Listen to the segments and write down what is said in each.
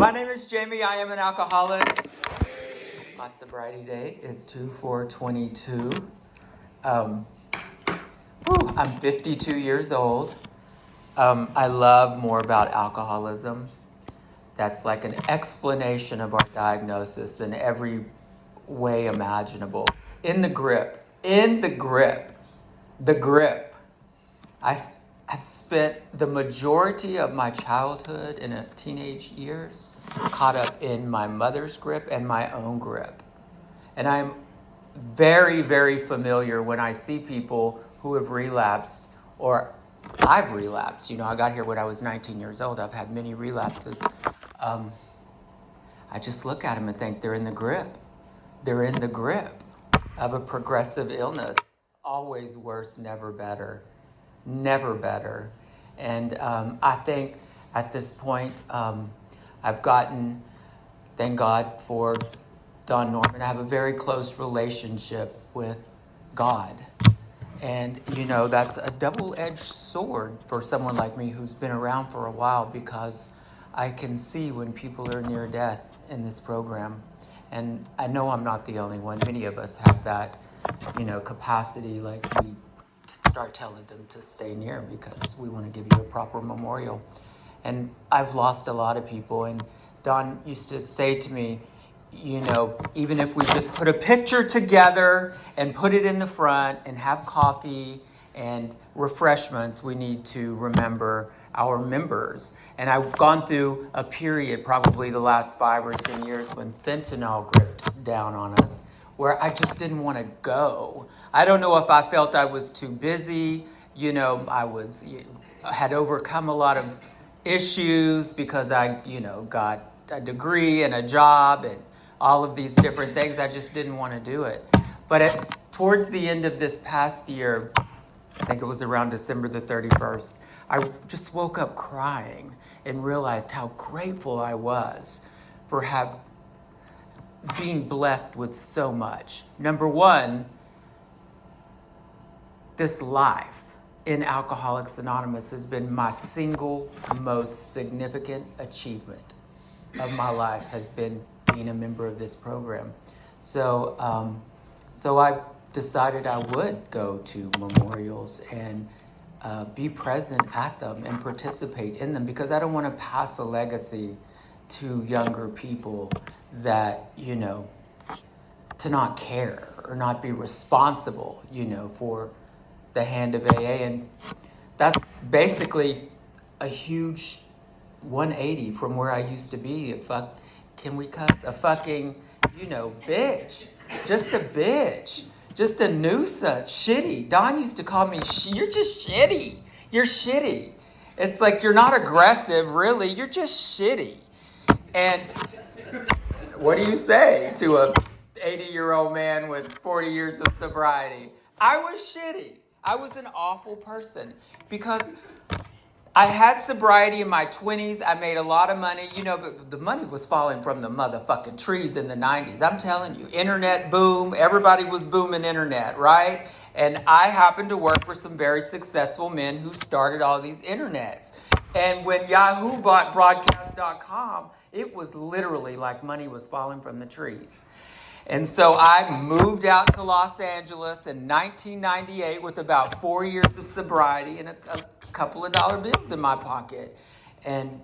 My name is Jamie. I am an alcoholic. My sobriety date is 2/4/22. I'm 52 years old. I love more about alcoholism. That's like an explanation of our diagnosis in every way imaginable. In the grip. The grip. I've spent the majority of my childhood and teenage years caught up in my mother's grip and my own grip. And I'm very, very familiar when I see people who have relapsed, or I've relapsed. I got here when I was 19 years old. I've had many relapses. I just look at them and think they're in the grip. They're in the grip of a progressive illness. Always worse, never better. Never better. And I think at this point, I've gotten, thank God for Don Norman, I have a very close relationship with God. And, that's a double-edged sword for someone like me who's been around for a while, because I can see when people are near death in this program. And I know I'm not the only one. Many of us have that, capacity, like we start telling them to stay near because we want to give you a proper memorial. And I've lost a lot of people. And Don used to say to me, even if we just put a picture together and put it in the front and have coffee and refreshments, we need to remember our members. And I've gone through a period, probably the last 5 or 10 years, when fentanyl gripped down on us, where I just didn't want to go. I don't know if I felt I was too busy. I had overcome a lot of issues because I, got a degree and a job and all of these different things. I just didn't want to do it. But towards the end of this past year, I think it was around December the 31st, I just woke up crying and realized how grateful I was for being blessed with so much. Number one, this life in Alcoholics Anonymous has been my single most significant achievement of my life, has been being a member of this program. So I decided I would go to memorials and be present at them and participate in them, because I don't want to pass a legacy to younger people that, to not care or not be responsible, for the hand of AA. And that's basically a huge 180 from where I used to be. Can we cuss? A fucking, bitch. Just a bitch. Just a nuisance. Shitty. Don used to call me, you're just shitty. You're shitty. It's like, you're not aggressive, really. You're just shitty. And what do you say to a 80-year-old man with 40 years of sobriety? I was shitty. I was an awful person because I had sobriety in my 20s. I made a lot of money, but the money was falling from the motherfucking trees in the 90s. I'm telling you, internet boom. Everybody was booming internet, right? And I happened to work for some very successful men who started all these internets. And when Yahoo bought broadcast.com, it was literally like money was falling from the trees. And so I moved out to Los Angeles in 1998 with about 4 years of sobriety and a couple of dollar bills in my pocket. And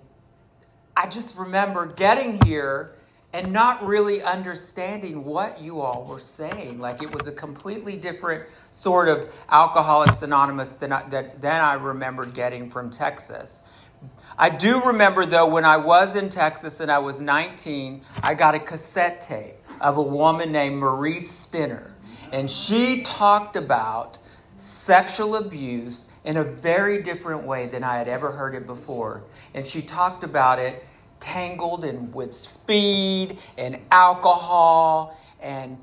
I just remember getting here and not really understanding what you all were saying. Like, it was a completely different sort of Alcoholics Anonymous than I remembered getting from Texas. I do remember, though, when I was in Texas and I was 19, I got a cassette tape of a woman named Marie Stinner. And she talked about sexual abuse in a very different way than I had ever heard it before. And she talked about it tangled in with speed and alcohol and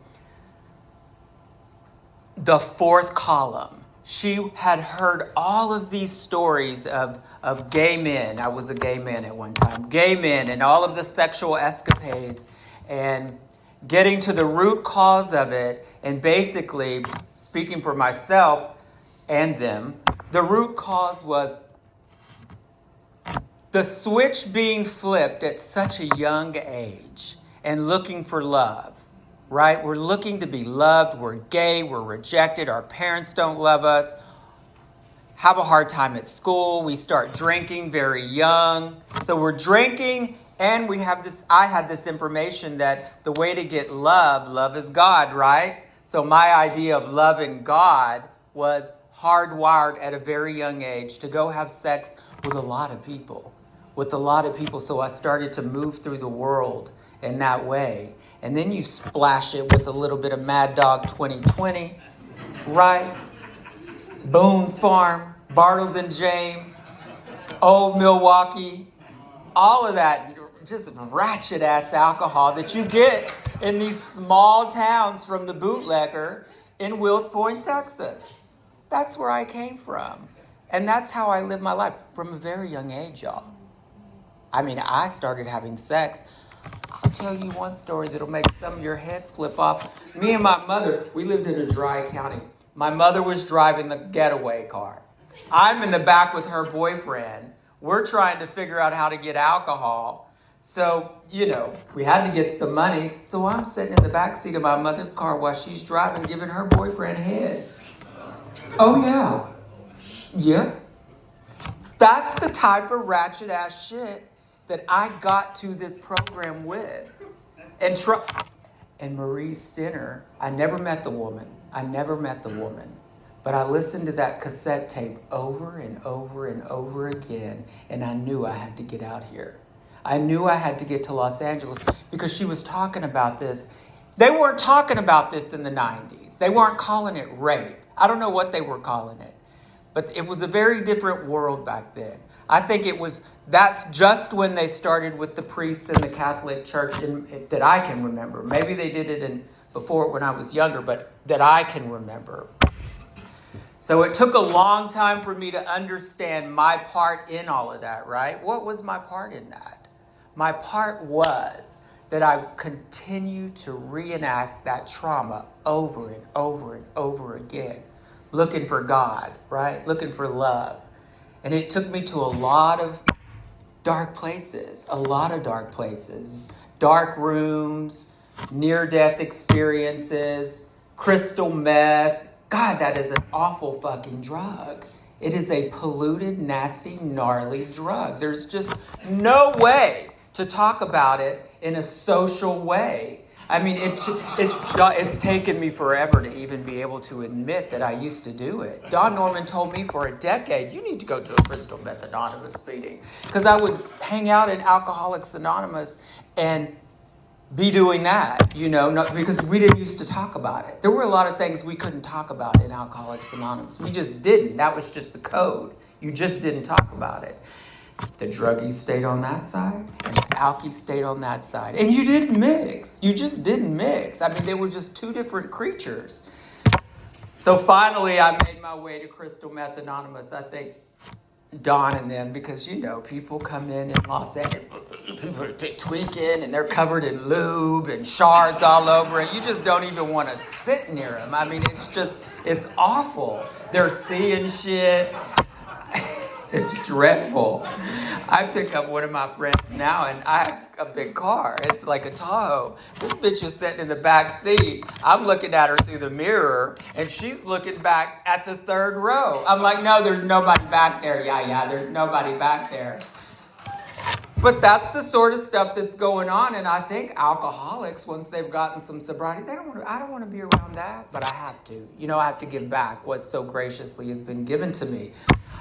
the fourth column. She had heard all of these stories of gay men. I was a gay man at one time. Gay men and all of the sexual escapades, and getting to the root cause of it. And basically, speaking for myself and them, the root cause was The switch being flipped at such a young age and looking for love, right? We're looking to be loved. We're gay. We're rejected. Our parents don't love us. Have a hard time at school. We start drinking very young. So we're drinking, and we have this. I had this information that the way to get love is God, right? So my idea of loving God was hardwired at a very young age to go have sex with a lot of people. So I started to move through the world in that way. And then you splash it with a little bit of Mad Dog 2020, right? Boone's Farm, Bartles and James, Old Milwaukee, all of that just ratchet ass alcohol that you get in these small towns from the bootlegger in Wills Point, Texas. That's where I came from. And that's how I lived my life from a very young age, y'all. I mean, I started having sex. I'll tell you one story that'll make some of your heads flip off. Me and my mother, we lived in a dry county. My mother was driving the getaway car. I'm in the back with her boyfriend. We're trying to figure out how to get alcohol. So, we had to get some money. So I'm sitting in the back seat of my mother's car while she's driving, giving her boyfriend head. Oh, yeah. Yeah. That's the type of ratchet ass shit that I got to this program with. And Marie Stinner, I never met the woman. But I listened to that cassette tape over and over and over again, and I knew I had to get out here. I knew I had to get to Los Angeles because she was talking about this. They weren't talking about this in the 90s. They weren't calling it rape. I don't know what they were calling it. But it was a very different world back then. I think that's just when they started with the priests in the Catholic Church that I can remember. Maybe they did it before when I was younger, but that I can remember. So it took a long time for me to understand my part in all of that, right? What was my part in that? My part was that I continue to reenact that trauma over and over and over again, looking for God, right? Looking for love. And it took me to a lot of dark places, dark rooms, near-death experiences, crystal meth. God, that is an awful fucking drug. It is a polluted, nasty, gnarly drug. There's just no way to talk about it in a social way. I mean, it's taken me forever to even be able to admit that I used to do it. Don Norman told me for a decade, you need to go to a Crystal Meth Anonymous meeting. Because I would hang out in Alcoholics Anonymous and be doing that, because we didn't used to talk about it. There were a lot of things we couldn't talk about in Alcoholics Anonymous. We just didn't. That was just the code. You just didn't talk about it. The druggies stayed on that side, and the alkies stayed on that side. And you didn't mix. You just didn't mix. I mean, they were just two different creatures. So finally, I made my way to Crystal Meth Anonymous. I think Don and them, because, people come in Los Angeles, people are tweaking, and they're covered in lube and shards all over it. You just don't even want to sit near them. I mean, it's awful. They're seeing shit. It's dreadful. I pick up one of my friends now, and I have a big car. It's like a Tahoe. This bitch is sitting in the back seat. I'm looking at her through the mirror, and she's looking back at the third row. I'm like, no, there's nobody back there. Yeah, there's nobody back there. But that's the sort of stuff that's going on, and I think alcoholics, once they've gotten some sobriety, I don't want to be around that, but I have to. I have to give back what so graciously has been given to me.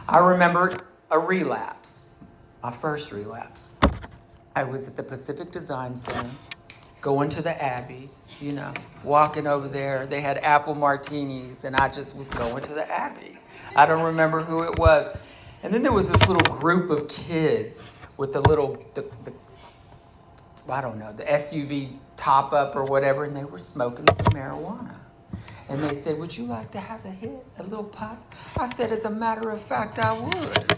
I remember a relapse, my first relapse. I was at the Pacific Design Center, going to the Abbey, walking over there. They had apple martinis, and I just was going to the Abbey. I don't remember who it was. And then there was this little group of kids with the SUV top up or whatever, and they were smoking some marijuana. And they said, would you like to have a hit, a little puff? I said, as a matter of fact, I would.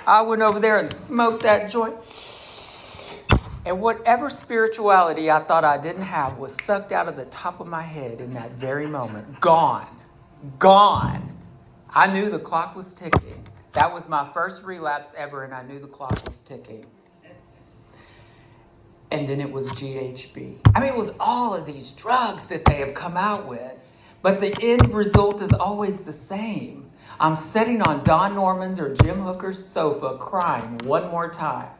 I went over there and smoked that joint. And whatever spirituality I thought I didn't have was sucked out of the top of my head in that very moment. Gone. I knew the clock was ticking. That was my first relapse ever, and I knew the clock was ticking. And then it was GHB. I mean, it was all of these drugs that they have come out with. But the end result is always the same. I'm sitting on Don Norman's or Jim Hooker's sofa crying one more time.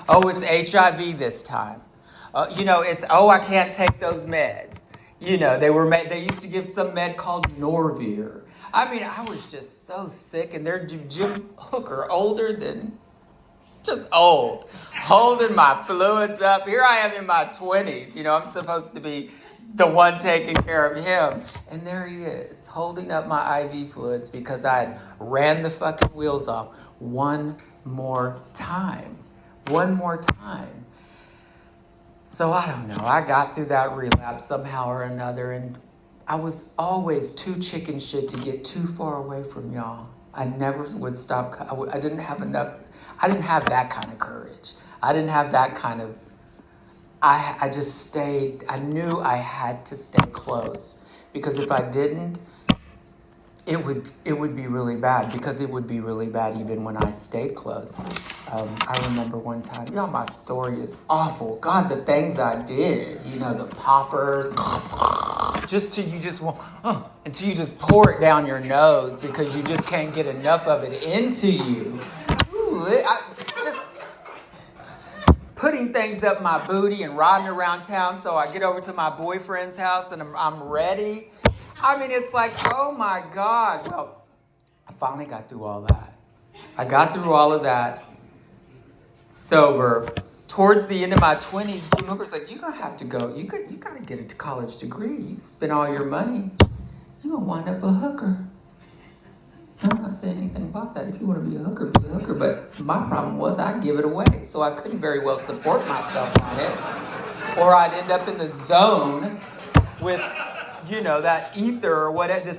Oh, it's HIV this time. It's, I can't take those meds. They used to give some med called Norvir. I mean, I was just so sick, and they're Jim Hooker, older than just old, holding my fluids up. Here I am in my 20s. I'm supposed to be the one taking care of him. And there he is, holding up my IV fluids because I had ran the fucking wheels off one more time. One more time. So I don't know. I got through that relapse somehow or another, and I was always too chicken shit to get too far away from y'all. I never would stop. I didn't have enough. I didn't have that kind of courage. I didn't have that kind of... I just stayed. I knew I had to stay close, because if I didn't, it would be really bad, because it would be really bad even when I stayed close. I remember one time, my story is awful. God, the things I did, the poppers, until you just pour it down your nose because you just can't get enough of it into you. Just putting things up my booty and riding around town, so I get over to my boyfriend's house and I'm ready. I mean, it's like, oh my God. Well, I finally got through all that. I got through all of that sober. Towards the end of my 20s, Jim Hooker's like, you're going to have to go. You got to get a college degree. You spend all your money. You're going to wind up a hooker. I'm not saying anything about that. If you want to be a hooker, be a hooker. But my problem was I'd give it away. So I couldn't very well support myself on it. Or I'd end up in the zone with... that ether or whatever,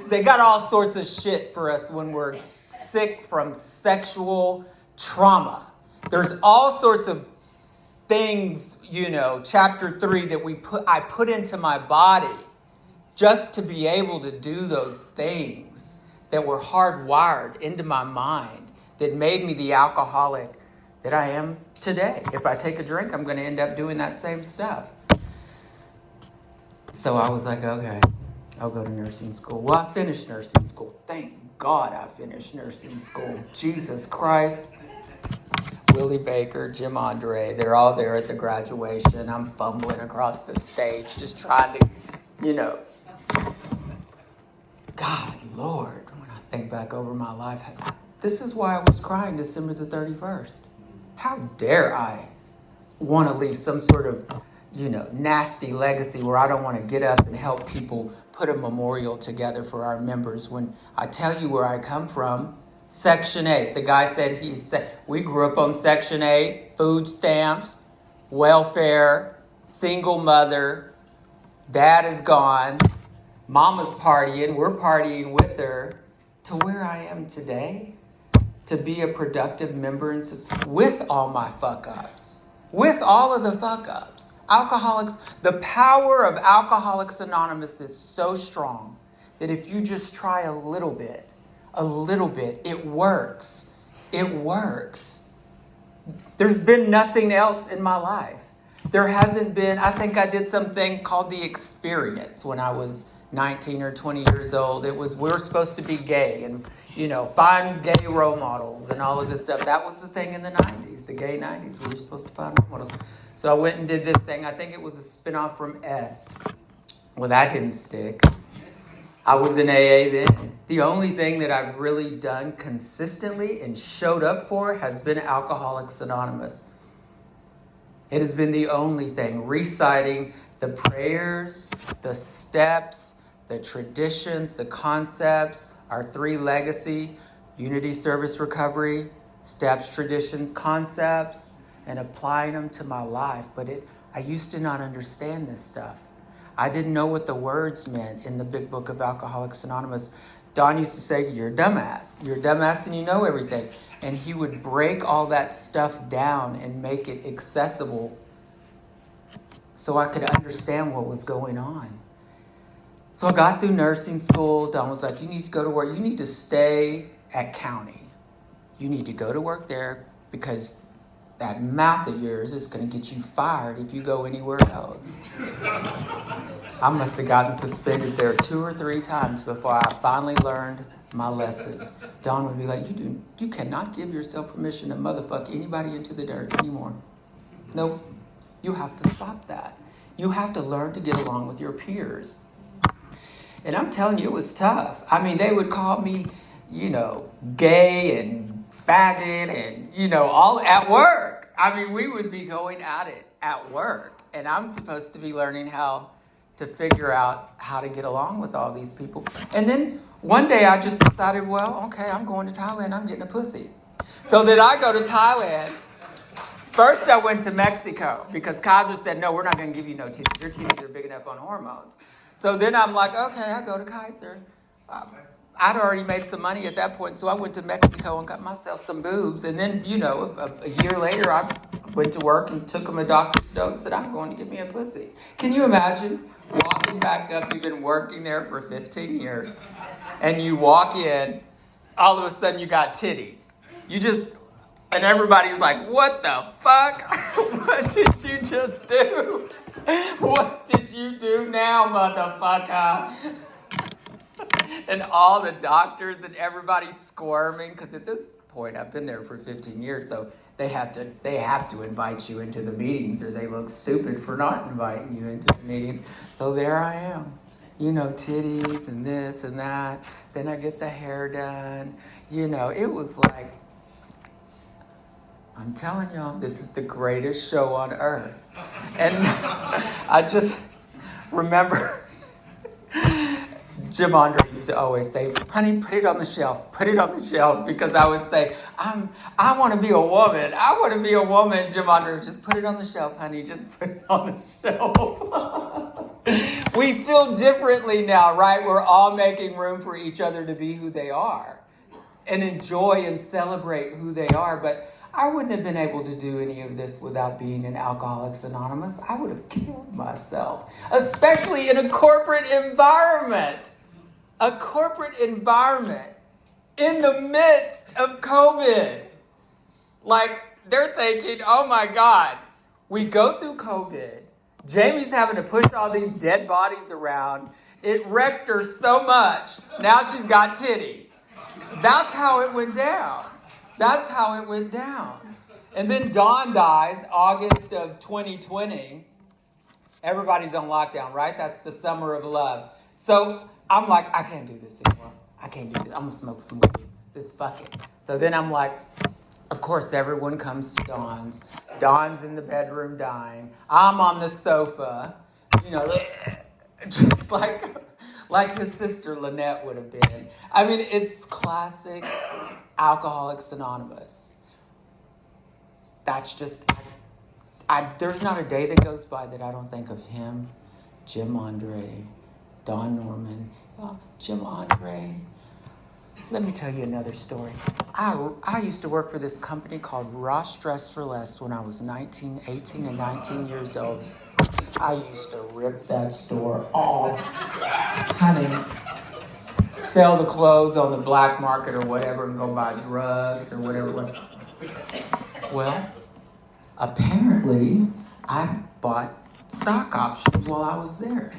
they got all sorts of shit for us when we're sick from sexual trauma. There's all sorts of things, chapter 3 that I put into my body just to be able to do those things that were hardwired into my mind that made me the alcoholic that I am today. If I take a drink, I'm going to end up doing that same stuff. So I was like, okay, I'll go to nursing school. Well, I finished nursing school. Thank God I finished nursing school. Jesus Christ. Willie Baker, Jim Andre, they're all there at the graduation. I'm fumbling across the stage, just trying to, God, Lord, when I think back over my life, this is why I was crying December the 31st. How dare I want to leave some sort of, nasty legacy where I don't want to get up and help people put a memorial together for our members. When I tell you where I come from, Section 8. The guy said we grew up on Section 8, food stamps, welfare, single mother, dad is gone, mama's partying, we're partying with her, to where I am today, to be a productive member and with all my fuck-ups, with all of the fuck-ups. Alcoholics, the power of Alcoholics Anonymous is so strong that if you just try a little bit, it works. It works. There's been nothing else in my life. There hasn't been, I think I did something called The Experience when I was 19 or 20 years old. We were supposed to be gay and, find gay role models and all of this stuff. That was the thing in the 90s, the gay 90s. We were supposed to find role models. So I went and did this thing. I think it was a spinoff from Est. Well, that didn't stick. I was in AA then. The only thing that I've really done consistently and showed up for has been Alcoholics Anonymous. It has been the only thing. Reciting the prayers, the steps, the traditions, the concepts, our 3 legacy, unity, service, recovery, steps, traditions, concepts, and applying them to my life. But I used to not understand this stuff. I didn't know what the words meant in the big book of Alcoholics Anonymous. Don used to say, you're a dumbass. You're a dumbass and you know everything. And he would break all that stuff down and make it accessible so I could understand what was going on. So I got through nursing school. Don was like, you need to go to work. You need to stay at county. You need to go to work there because that mouth of yours is going to get you fired if you go anywhere else. I must have gotten suspended there 2 or 3 times before I finally learned my lesson. Dawn would be like, you cannot give yourself permission to motherfuck anybody into the dirt anymore. Nope. You have to stop that. You have to learn to get along with your peers. And I'm telling you, it was tough. I mean, they would call me, gay and faggot and, all at work. I mean, we would be going at it at work. And I'm supposed to be learning how to figure out how to get along with all these people. And then one day I just decided, well, okay, I'm going to Thailand. I'm getting a pussy. So then I go to Thailand. First I went to Mexico because Kaiser said, no, we're not going to give you no titties. Your titties are big enough on hormones. So then I'm like, okay, I go to Kaiser. I'd already made some money at that point, so I went to Mexico and got myself some boobs. And then, a year later, I went to work and took him a doctor's note and said, I'm going to get me a pussy. Can you imagine walking back up? You've been working there for 15 years, and you walk in, all of a sudden you got titties. And everybody's like, what the fuck? What did you just do? What did you do now, motherfucker? And all the doctors and everybody squirming, because at this point I've been there for 15 years, so they have to invite you into the meetings, or they look stupid for not inviting you into the meetings. So there I am, titties and this and that. Then I get the hair done. It was like, I'm telling y'all, this is the greatest show on earth. And I just remember Jim Andre used to always say, honey, put it on the shelf, because I would say, I want to be a woman. I want to be a woman. Jim Andre, just put it on the shelf, honey, just put it on the shelf. We feel differently now, right? We're all making room for each other to be who they are and enjoy and celebrate who they are. But I wouldn't have been able to do any of this without being in Alcoholics Anonymous. I would have killed myself, especially in a corporate environment. A corporate environment in the midst of COVID. Like, they're thinking, oh my God, we go through COVID. Jamie's having to push all these dead bodies around. It wrecked her so much. Now she's got titties. That's how it went down. And then Dawn dies August of 2020. Everybody's on lockdown, right? That's the summer of love. So I'm like, I can't do this anymore. I'm going to smoke some weed. Fuck it. So then I'm like, of course, everyone comes to Dawn's. Dawn's in the bedroom dying. I'm on the sofa, just like his sister Lynette would have been. I mean, it's classic Alcoholics Anonymous. That's just, there's not a day that goes by that I don't think of him, Jim Andre, Don Norman, Jim Andre. Let me tell you another story. I used to work for this company called Ross Dress for Less when I was 18 and 19 years old. I used to rip that store off. Honey, sell the clothes on the black market or whatever and go buy drugs or whatever. Well, apparently I bought stock options while I was there.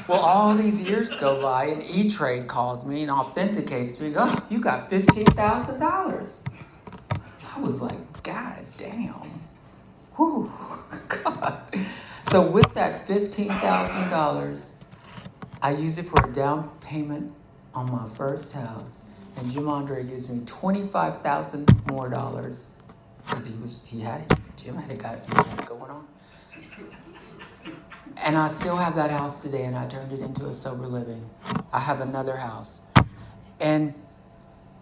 Well, all these years go by and E-Trade calls me and authenticates me. Oh, you got $15,000. I was like, God damn. Whew, God. So with that $15,000, I used it for a down payment on my first house. And Jim Andre gives me $25,000 more because Jim had it going on. And I still have that house today, and I turned it into a sober living. I have another house. And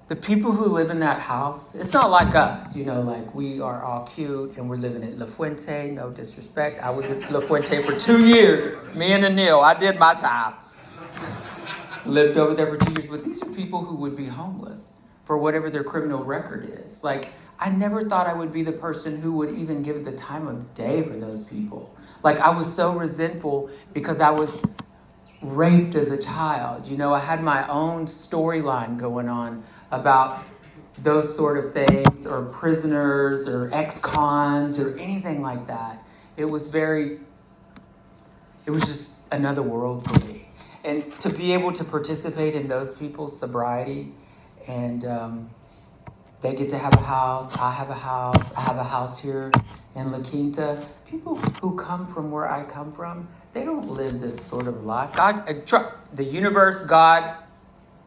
the people who live in that house, it's not like us, like we are all cute and we're living at La Fuente, no disrespect. I was at La Fuente for 2 years, me and Anil, I did my time. Lived over there for 2 years, but these are people who would be homeless for whatever their criminal record is. Like, I never thought I would be the person who would even give the time of day for those people. Like, I was so resentful because I was raped as a child. You know, I had my own storyline going on about those sort of things, or prisoners, or ex-cons, or anything like that. It was just another world for me. And to be able to participate in those people's sobriety, and they get to have a house, I have a house here in La Quinta. People who come from where I come from, they don't live this sort of life. The universe, God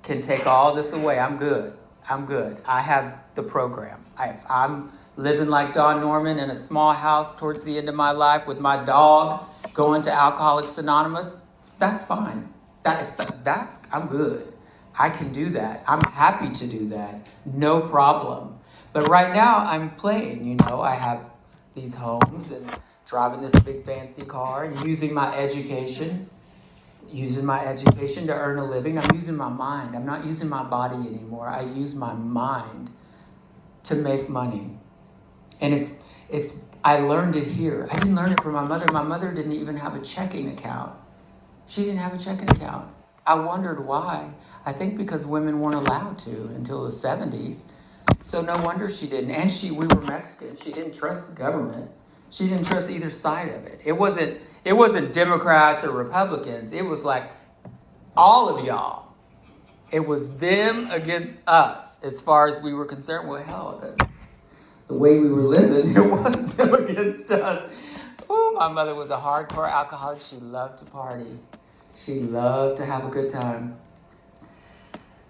can take all this away. I'm good. I have the program. I'm living like Don Norman in a small house towards the end of my life with my dog, going to Alcoholics Anonymous. That's fine. I'm good. I can do that. I'm happy to do that. No problem. But right now I'm playing, you know. I have these homes and driving this big fancy car and using my education to earn a living. I'm using my mind. I'm not using my body anymore. I use my mind to make money. And I learned it here. I didn't learn it from my mother. My mother didn't even have a checking account. She didn't have a checking account. I wondered why. I think because women weren't allowed to until the 70s. So no wonder she didn't. And we were Mexican. She didn't trust the government. She didn't trust either side of it. It wasn't Democrats or Republicans. It was like all of y'all. It was them against us as far as we were concerned. Well, hell, the way we were living, it was them against us. Ooh, my mother was a hardcore alcoholic. She loved to party. She loved to have a good time.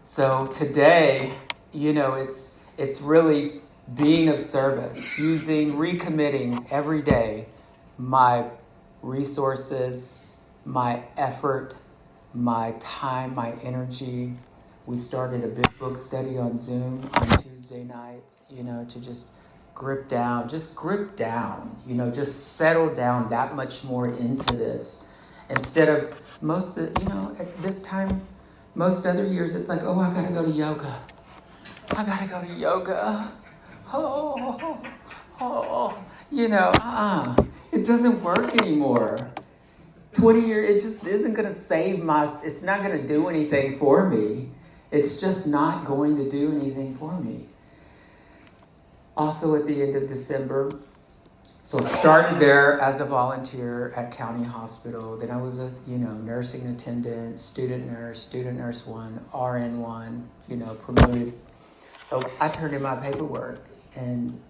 So today, you know, it's really being of service, recommitting every day my resources, my effort, my time, my energy. We started a big book study on Zoom on Tuesday nights, you know, to just grip down, you know, just settle down that much more into this. Instead of at this time, most other years, it's like, oh, I gotta go to yoga. You know, it doesn't work anymore. 20 years, it just isn't gonna it's not gonna do anything for me. It's just not going to do anything for me. Also at the end of December, so I started there as a volunteer at County Hospital. Then I was a, nursing attendant, student nurse 1, RN 1, promoted. So I turned in my paperwork and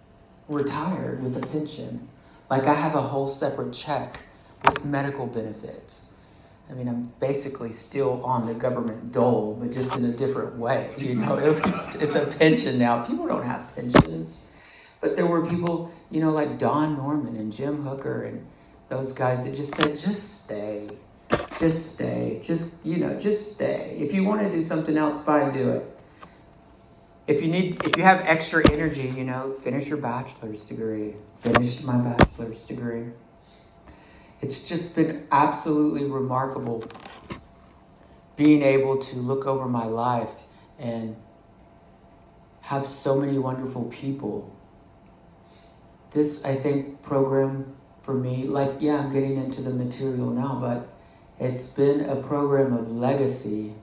retired with a pension. Like I have a whole separate check with medical benefits. I mean, I'm basically still on the government dole, but just in a different way. At least it's a pension now. People don't have pensions. But there were people, like Don Norman and Jim Hooker and those guys that just said, just stay. Just stay. Just stay. If you want to do something else, fine, do it. If you have extra energy, finish your bachelor's degree. Finished my bachelor's degree. It's just been absolutely remarkable being able to look over my life and have so many wonderful people. This, I think, program for me, I'm getting into the material now, but it's been a program of legacy,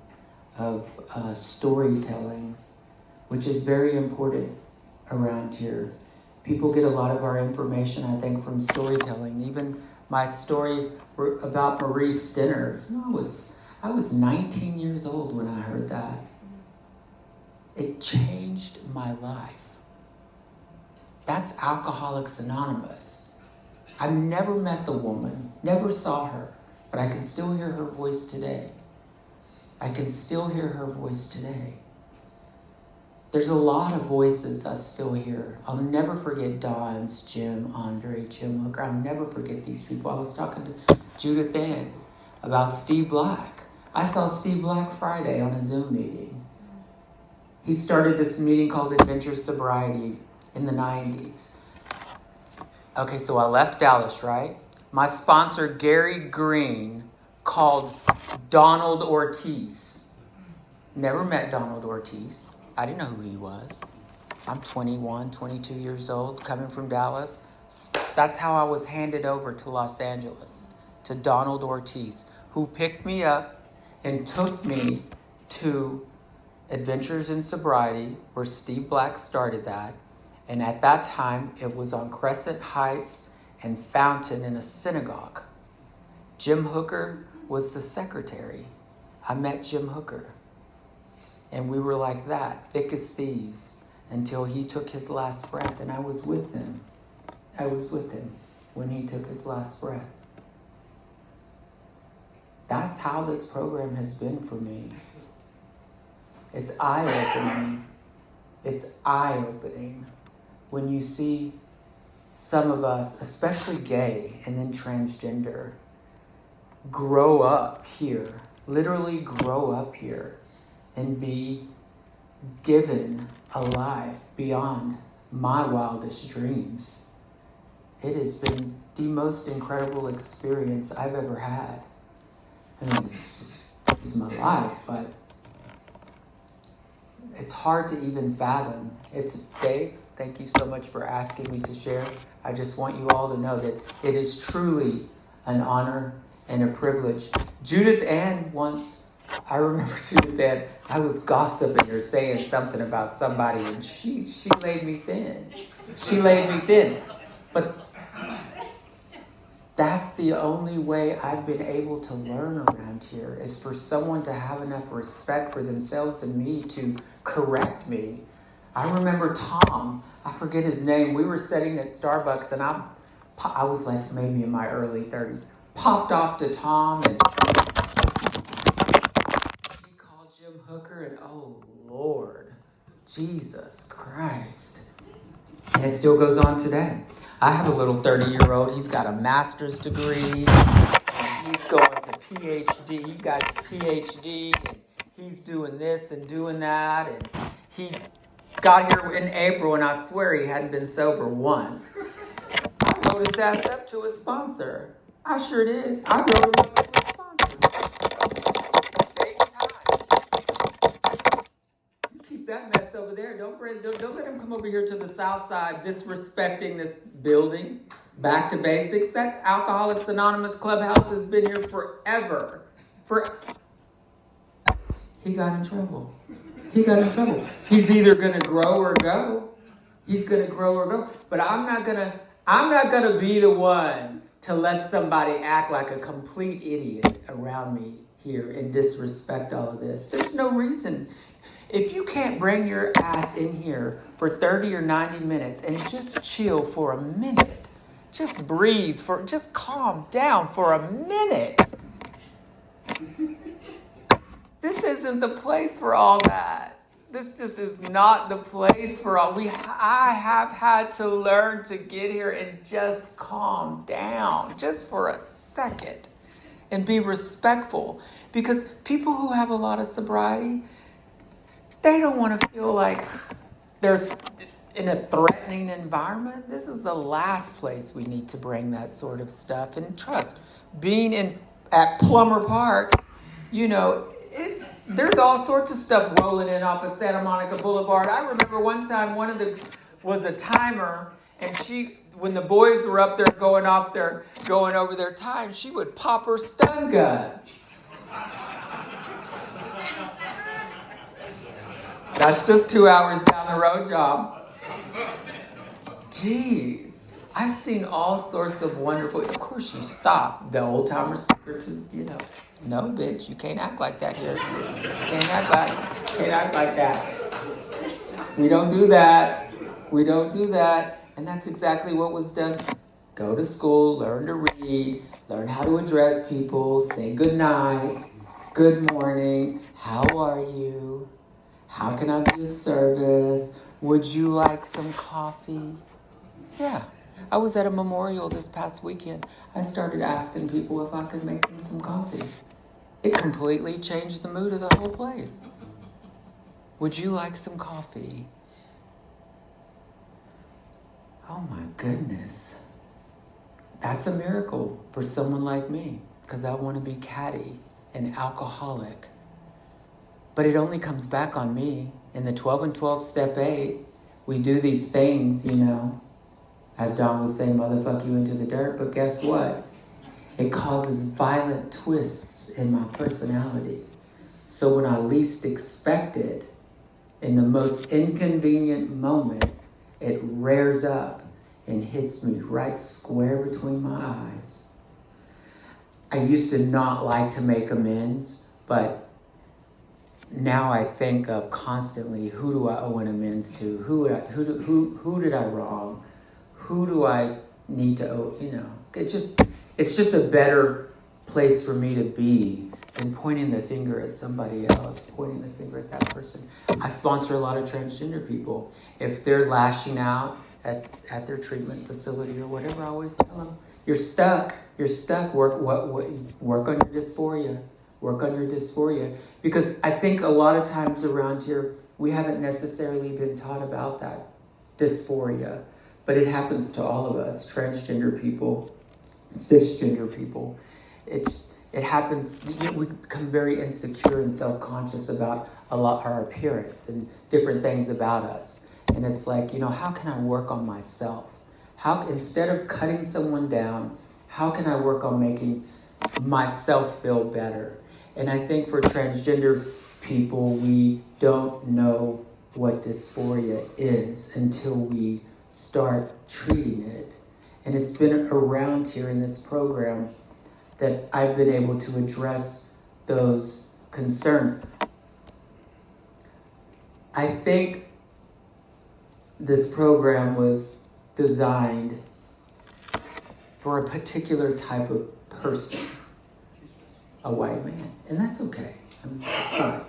of storytelling, which is very important around here. People get a lot of our information, I think, from storytelling. Even my story about Marie Stinner, I was 19 years old when I heard that. It changed my life. That's Alcoholics Anonymous. I've never met the woman, never saw her, but I can still hear her voice today. There's a lot of voices I still hear. I'll never forget Don's, Jim, Andre, Jim Hooker. I'll never forget these people. I was talking to Judith Ann about Steve Black. I saw Steve Black Friday on a Zoom meeting. He started this meeting called Adventure Sobriety in the 90s. Okay, so I left Dallas, right? My sponsor, Gary Green, called Donald Ortiz. Never met Donald Ortiz. I didn't know who he was. I'm 21, 22 years old, coming from Dallas. That's how I was handed over to Los Angeles, to Donald Ortiz, who picked me up and took me to Adventures in Sobriety, where Steve Black started that. And at that time, it was on Crescent Heights and Fountain in a synagogue. Jim Hooker was the secretary. I met Jim Hooker. And we were like that, thick as thieves, until he took his last breath. And I was with him. I was with him when he took his last breath. That's how this program has been for me. It's eye-opening. It's eye-opening when you see some of us, especially gay and then transgender, grow up here, literally grow up here and be given a life beyond my wildest dreams. It has been the most incredible experience I've ever had. I mean, this is my life, but it's hard to even fathom. It's Dave, thank you so much for asking me to share. I just want you all to know that it is truly an honor and a privilege. Judith Ann once, I remember Judith Ann, I was gossiping or saying something about somebody, and she laid me thin. She laid me thin. But that's the only way I've been able to learn around here, is for someone to have enough respect for themselves and me to correct me. I remember Tom, I forget his name, we were sitting at Starbucks and I was like maybe in my early 30s, popped off to Tom and he called Jim Hooker and oh Lord, Jesus Christ. And it still goes on today. I have a little 30-year-old. He's got a master's degree. And he's going to PhD. He got his PhD. And he's doing this and doing that. And he got here in April, and I swear he hadn't been sober once. I wrote his ass up to a sponsor. I sure did. I wrote him up to a sponsor. Date and time. You keep that mess over there. Don't let him come over here to the south side disrespecting this building. Back to basics. That Alcoholics Anonymous clubhouse has been here forever. He got in trouble. He's either gonna grow or go. But I'm not gonna be the one to let somebody act like a complete idiot around me here and disrespect all of this. There's no reason. If you can't bring your ass in here for 30 or 90 minutes and just chill for a minute, just breathe, just calm down for a minute. This isn't the place for all that. This just is not the place for all. I have had to learn to get here and just calm down just for a second and be respectful. Because people who have a lot of sobriety, they don't want to feel like they're in a threatening environment. This is the last place we need to bring that sort of stuff. And trust, being at Plummer Park, there's all sorts of stuff rolling in off of Santa Monica Boulevard. I remember one time was a timer, and when the boys were up there going over their time, she would pop her stun gun. That's just 2 hours down the road, y'all. Jeez. I've seen all sorts of wonderful... Of course you stop. The old-timer sticker to, no, bitch, you can't act like that here. You can't act like that. We don't do that. And that's exactly what was done. Go to school, learn to read, learn how to address people, say good night, good morning, how are you? How can I be of service? Would you like some coffee? Yeah. I was at a memorial this past weekend. I started asking people if I could make them some coffee. It completely changed the mood of the whole place. Would you like some coffee? Oh my goodness. That's a miracle for someone like me, because I want to be catty and alcoholic. But it only comes back on me. In the 12 and 12 step 8, we do these things, as Don would say, motherfuck you into the dirt. But guess what? It causes violent twists in my personality. So when I least expect it, in the most inconvenient moment, it rears up and hits me right square between my eyes. I used to not like to make amends, but now I think of constantly, who do I owe an amends to? Who did I wrong? Who do I need to owe? It's just a better place for me to be than pointing the finger at somebody else, pointing the finger at that person. I sponsor a lot of transgender people. If they're lashing out at their treatment facility or whatever, I always tell them, you're stuck. Work on your dysphoria. Work on your dysphoria. Because I think a lot of times around here, we haven't necessarily been taught about that dysphoria. But it happens to all of us, transgender people, cisgender people. It happens, we become very insecure and self-conscious about our appearance and different things about us. And it's like, how can I work on myself? Instead of cutting someone down, how can I work on making myself feel better? And I think for transgender people, we don't know what dysphoria is until we start treating it. And it's been around here in this program that I've been able to address those concerns. I think this program was designed for a particular type of person, a white man, and that's okay. It's fine.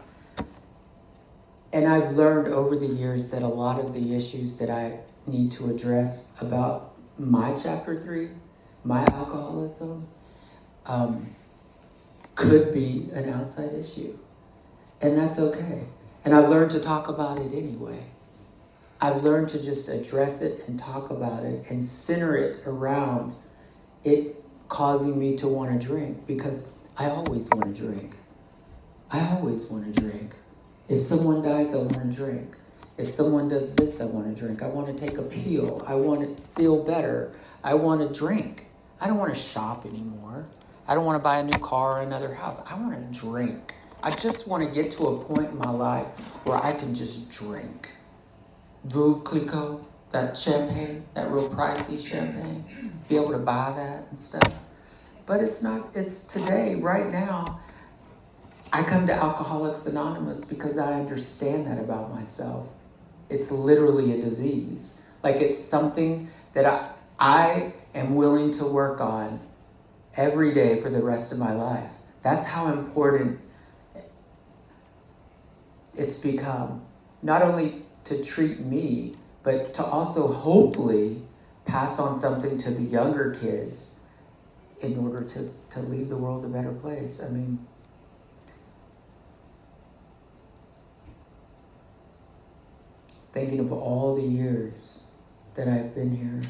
And I've learned over the years that a lot of the issues that I need to address about my chapter 3, my alcoholism, could be an outside issue. And that's okay. And I've learned to talk about it anyway. I've learned to just address it and talk about it and center it around it causing me to want to drink, because I always want to drink. I always want to drink. If someone dies, I want to drink. If someone does this, I want to drink. I want to take a pill. I want to feel better. I want to drink. I don't want to shop anymore. I don't want to buy a new car or another house. I want to drink. I just want to get to a point in my life where I can just drink. Veuve Clicquot, that champagne, that real pricey champagne, be able to buy that and stuff. But it's today, right now. I come to Alcoholics Anonymous because I understand that about myself. It's literally a disease. Like, it's something that I am willing to work on every day for the rest of my life. That's how important it's become. Not only to treat me, but to also hopefully pass on something to the younger kids in order to leave the world a better place. I mean, thinking of all the years that I've been here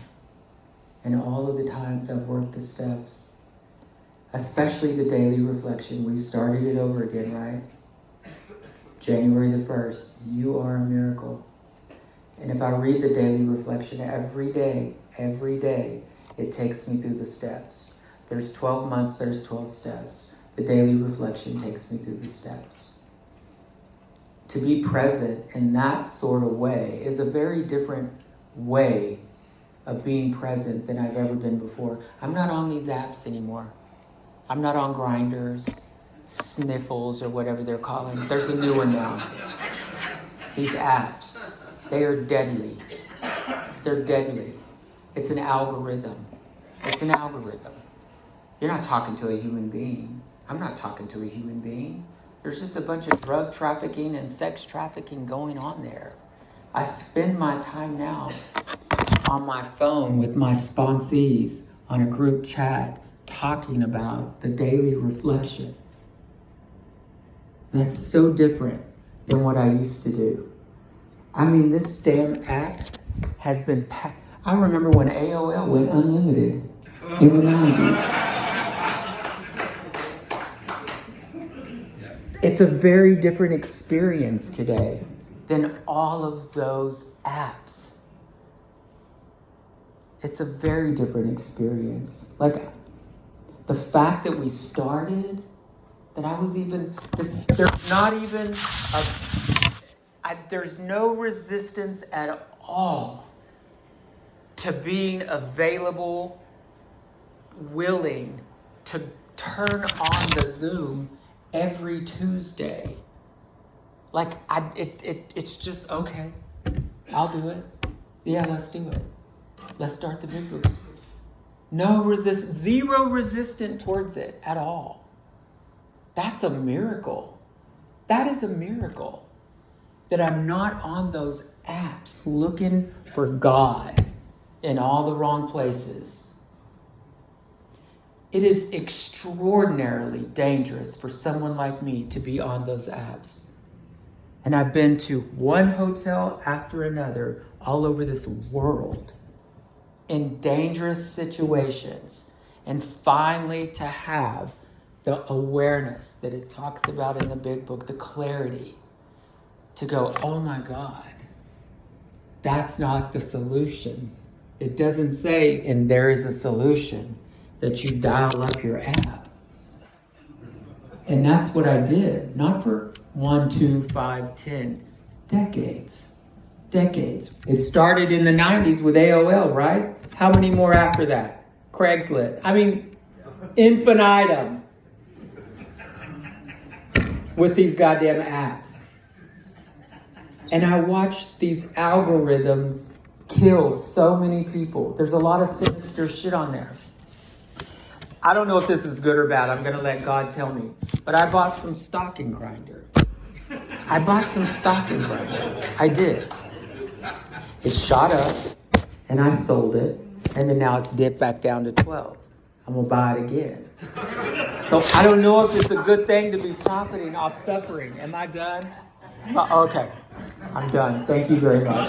and all of the times I've worked the steps, especially the daily reflection. We started it over again, right? January the 1st, you are a miracle. And if I read the daily reflection every day, it takes me through the steps. There's 12 months, there's 12 steps. The daily reflection takes me through the steps. To be present in that sort of way is a very different way of being present than I've ever been before. I'm not on these apps anymore. I'm not on Grinders, Sniffles, or whatever they're calling. There's a new one now. These apps, they are deadly. They're deadly. It's an algorithm. It's an algorithm. You're not talking to a human being. I'm not talking to a human being. There's just a bunch of drug trafficking and sex trafficking going on there. I spend my time now on my phone with my sponsees on a group chat talking about the daily reflection. That's so different than what I used to do. I mean, this damn app has been packed. I remember when AOL went unlimited in the 90s. It's a very different experience today than all of those apps. It's a very different experience. Like, The fact that we started, that I was even, that there's not even, there's no resistance at all to being available, willing to turn on the Zoom every Tuesday. Like, it's just, okay, I'll do it. Yeah, let's do it. Let's start the big book. No resistance, zero resistance towards it at all. That's a miracle. That is a miracle. That I'm not on those apps looking for God in all the wrong places. It is extraordinarily dangerous for someone like me to be on those apps. And I've been to one hotel after another all over this world in dangerous situations. And finally to have the awareness that it talks about in the big book, the clarity to go, oh my God, that's not the solution. It doesn't say, and there is a solution, that you dial up your app. And that's what I did, not for 1, 2, 5, 10, decades. It started in the 90s with AOL, right? How many more after that? Craigslist. I mean, infinitum with these goddamn apps. And I watched these algorithms kill so many people. There's a lot of sinister shit on there. I don't know if this is good or bad. I'm going to let God tell me. But I bought some stocking grinder. I did. It shot up, and I sold it, and then now it's dipped back down to 12. I'm going to buy it again. So I don't know if it's a good thing to be profiting off suffering. Am I done? Okay, I'm done. Thank you very much.